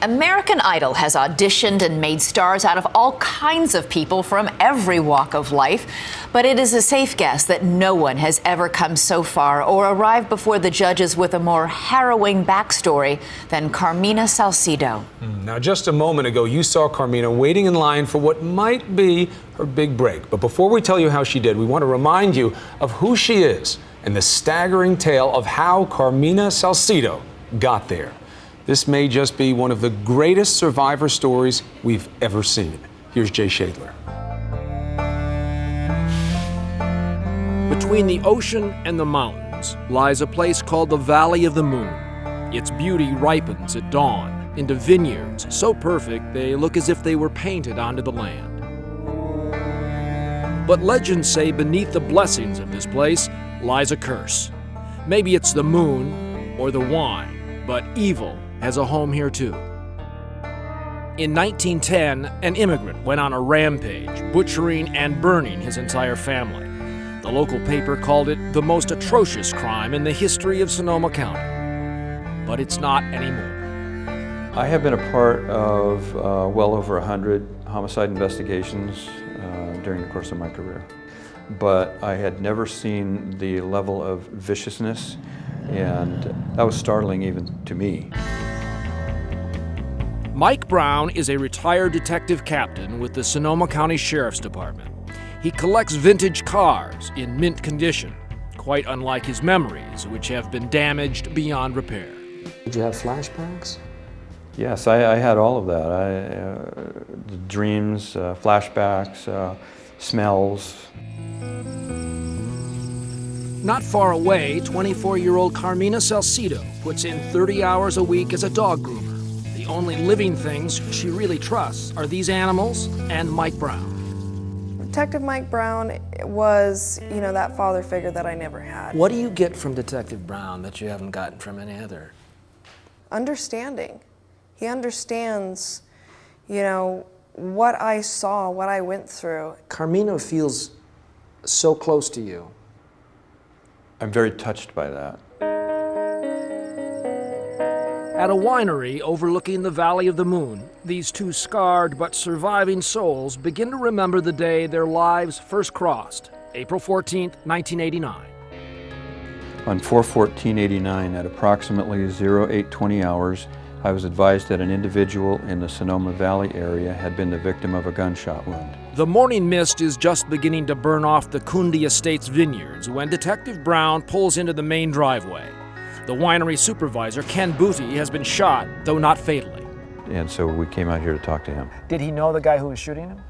American Idol has auditioned and made stars out of all kinds of people from every walk of life. But it is a safe guess that no one has ever come so far or arrived before the judges with a more harrowing backstory than Carmina Salcido. Now, just a moment ago, you saw Carmina waiting in line for what might be her big break. But before we tell you how she did, we want to remind you of who she is and the staggering tale of how Carmina Salcido got there. This may just be one of the greatest survivor stories we've ever seen. Here's Jay Shadler. Between the ocean and the mountains lies a place called the Valley of the Moon. Its beauty ripens at dawn into vineyards so perfect they look as if they were painted onto the land. But legends say beneath the blessings of this place lies a curse. Maybe it's the moon or the wine, but evil has a home here too. In 1910, an immigrant went on a rampage, butchering and burning his entire family. The local paper called it the most atrocious crime in the history of Sonoma County. But it's not anymore. I have been a part of well over 100 homicide investigations during the course of my career. But I had never seen the level of viciousness, and that was startling even to me. Mike Brown is a retired detective captain with the Sonoma County Sheriff's Department. He collects vintage cars in mint condition, quite unlike his memories, which have been damaged beyond repair. Did you have flashbacks? Yes, I had all of that. The dreams, flashbacks, smells. Not far away, 24-year-old Carmina Salcido puts in 30 hours a week as a dog groomer. The only living things she really trusts are these animals and Mike Brown. Detective Mike Brown was, that father figure that I never had. What do you get from Detective Brown that you haven't gotten from any other? Understanding. He understands, what I saw, what I went through. Carmina feels so close to you. I'm very touched by that. At a winery overlooking the Valley of the Moon, these two scarred but surviving souls begin to remember the day their lives first crossed, April 14th, 1989. On 4/14/89, at approximately 0820 hours, I was advised that an individual in the Sonoma Valley area had been the victim of a gunshot wound. The morning mist is just beginning to burn off the Kundi Estates vineyards when Detective Brown pulls into the main driveway. The winery supervisor, Ken Booty, has been shot, though not fatally. And so we came out here to talk to him. Did he know the guy who was shooting him?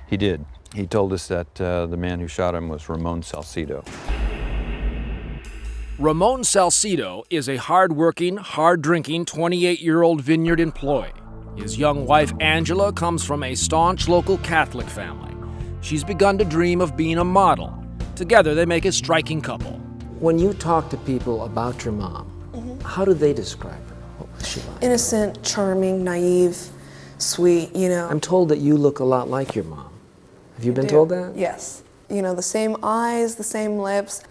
He did. He told us that the man who shot him was Ramon Salcido. Ramon Salcido is a hard-working, hard-drinking 28-year-old vineyard employee. His young wife, Angela, comes from a staunch local Catholic family. She's begun to dream of being a model. Together, they make a striking couple. When you talk to people about your mom, how do they describe her? What was she like? Innocent, charming, naive, sweet, I'm told that you look a lot like your mom. Have you been told that? Yes. The same eyes, the same lips.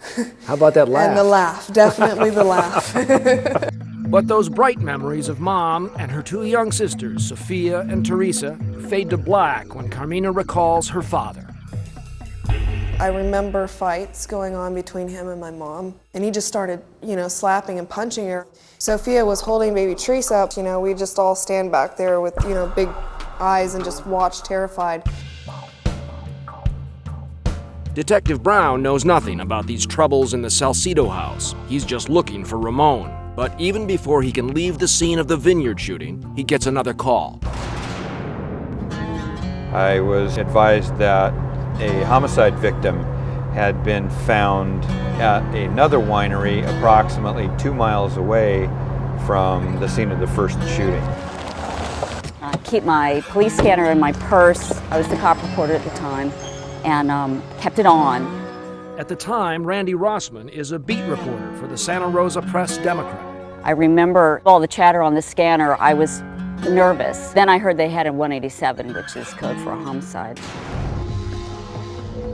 How about that laugh? And the laugh, definitely the laugh. But those bright memories of Mom and her two young sisters, Sophia and Teresa, fade to black when Carmina recalls her father. I remember fights going on between him and my mom, and he just started, slapping and punching her. Sophia was holding baby Teresa up, we just all stand back there with, big eyes and just watch terrified. Detective Brown knows nothing about these troubles in the Salcido house. He's just looking for Ramon. But even before he can leave the scene of the vineyard shooting, he gets another call. I was advised that a homicide victim had been found at another winery approximately 2 miles away from the scene of the first shooting. I keep my police scanner in my purse. I was the cop reporter at the time, and kept it on. At the time, Randy Rossman is a beat reporter for the Santa Rosa Press-Democrat. I remember all the chatter on the scanner. I was nervous. Then I heard they had a 187, which is code for a homicide.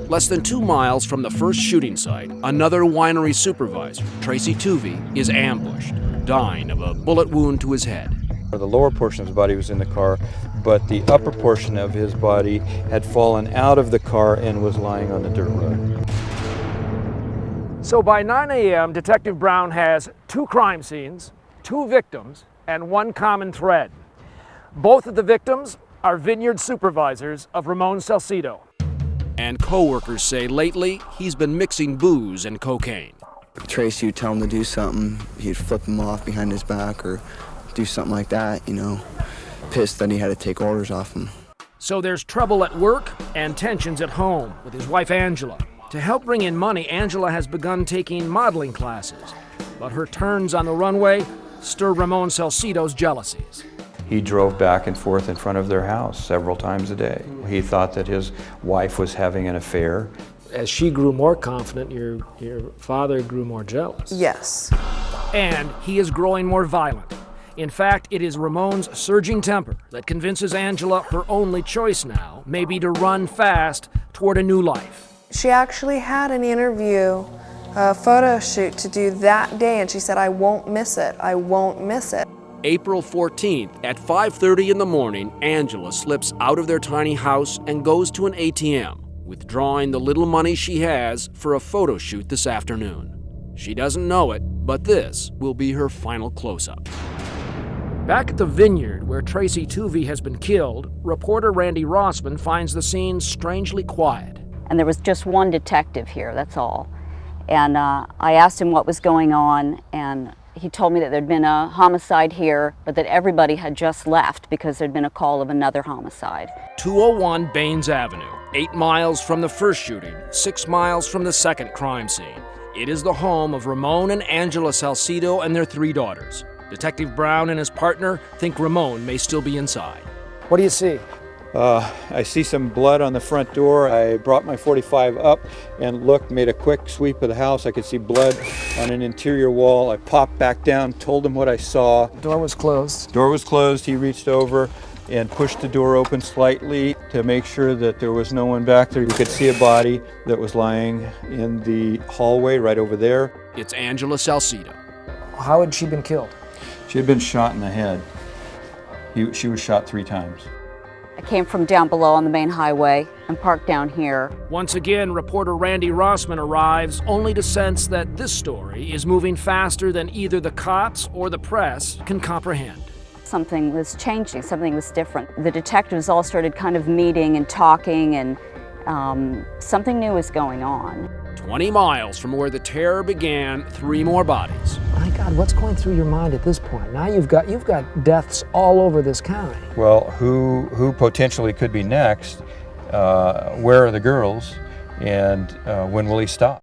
Less than 2 miles from the first shooting site, another winery supervisor, Tracy Tuvey, is ambushed, dying of a bullet wound to his head. The lower portion of his body was in the car, but the upper portion of his body had fallen out of the car and was lying on the dirt road. So by 9 a.m., Detective Brown has 2 crime scenes, 2 victims, and 1 common thread. Both of the victims are vineyard supervisors of Ramon Salcido. And co-workers say lately he's been mixing booze and cocaine. Tracy would tell him to do something, he'd flip him off behind his back or do something like that, you know, pissed that he had to take orders off him. So there's trouble at work and tensions at home with his wife Angela. To help bring in money, Angela has begun taking modeling classes, but her turns on the runway stir Ramon Salcido's jealousies. He drove back and forth in front of their house several times a day. He thought that his wife was having an affair. As she grew more confident, your father grew more jealous. Yes. And he is growing more violent. In fact, it is Ramon's surging temper that convinces Angela her only choice now may be to run fast toward a new life. She actually had an interview, a photo shoot to do that day, and she said, I won't miss it, I won't miss it. April 14th at 5:30 in the morning, Angela slips out of their tiny house and goes to an ATM, withdrawing the little money she has for a photo shoot this afternoon. She doesn't know it, but this will be her final close-up. Back at the vineyard where Tracy Tuvey has been killed, reporter Randy Rossman finds the scene strangely quiet. And there was just 1 detective here, that's all. And I asked him what was going on, and he told me that there'd been a homicide here, but that everybody had just left because there'd been a call of another homicide. 201 Baines Avenue, 8 miles from the first shooting, 6 miles from the second crime scene. It is the home of Ramon and Angela Salcido and their 3 daughters. Detective Brown and his partner think Ramon may still be inside. What do you see? I see some blood on the front door. I brought my .45 up and looked, made a quick sweep of the house. I could see blood on an interior wall. I popped back down, told him what I saw. Door was closed. Door was closed. He reached over and pushed the door open slightly to make sure that there was no one back there. You could see a body that was lying in the hallway right over there. It's Angela Salcido. How had she been killed? She had been shot in the head. She was shot 3 times. I came from down below on the main highway and parked down here. Once again, reporter Randy Rossman arrives, only to sense that this story is moving faster than either the cops or the press can comprehend. Something was changing, something was different. The detectives all started kind of meeting and talking, and something new was going on. 20 miles from where the terror began, 3 more bodies. My God, what's going through your mind at this point? Now you've got deaths all over this county. Well, who potentially could be next? Where are the girls? And when will he stop?